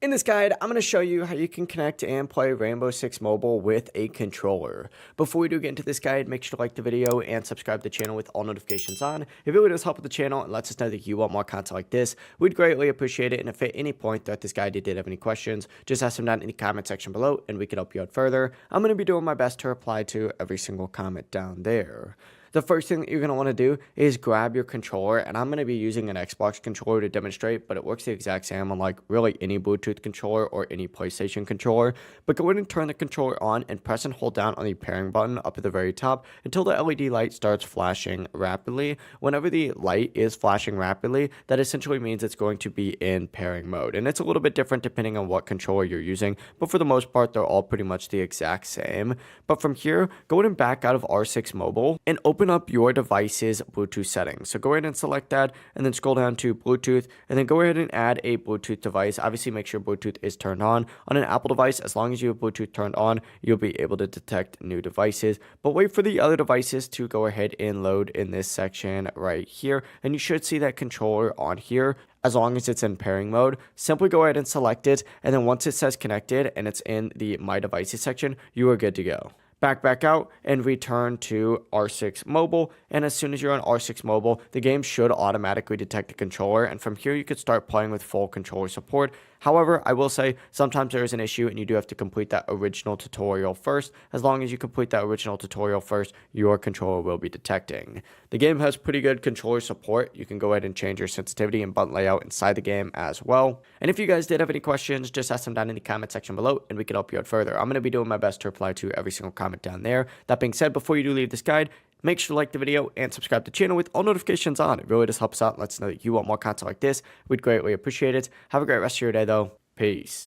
In this guide, I'm going to show you how you can connect and play Rainbow Six Mobile with a controller. Before we do get into this guide, make sure to like the video and subscribe to the channel with all notifications on. It really does help with the channel and lets us know that you want more content like this. We'd greatly appreciate it, and if at any point throughout this guide you did have any questions, just ask them down in the comment section below and we can help you out further. I'm going to be doing my best to reply to every single comment down there. The first thing that you're going to want to do is grab your controller, and I'm going to be using an Xbox controller to demonstrate, but it works the exact same on like really any Bluetooth controller or any PlayStation controller. But go ahead and turn the controller on and press and hold down on the pairing button up at the very top until the LED light starts flashing rapidly. Whenever the light is flashing rapidly, that essentially means it's going to be in pairing mode, and it's a little bit different depending on what controller you're using, but for the most part they're all pretty much the exact same. But from here, go ahead and back out of R6 Mobile and open up your device's Bluetooth settings. So go ahead and select that and then scroll down to Bluetooth and then go ahead and add a Bluetooth device. Obviously make sure Bluetooth is turned on an Apple device. As long as you have Bluetooth turned on, you'll be able to detect new devices, but wait for the other devices to go ahead and load in this section right here, and you should see that controller on here. As long as it's in pairing mode, simply go ahead and select it, and then once it says connected and it's in the My Devices section, you are good to go. Back out and return to R6 Mobile, and as soon as you're on R6 Mobile, the game should automatically detect the controller, and from here you could start playing with full controller support. However, I will say sometimes there is an issue and you do have to complete that original tutorial first. As long as you complete that original tutorial first, your controller will be detecting. The game has pretty good controller support. You can go ahead and change your sensitivity and button layout inside the game as well. And if you guys did have any questions, just ask them down in the comment section below and we can help you out further. I'm going to be doing my best to reply to every single comment down there. That being said, before you do leave this guide, make sure to like the video and subscribe to the channel with all notifications on. It really just helps out and lets us know that you want more content like this. We'd greatly appreciate it. Have a great rest of your day though. Peace.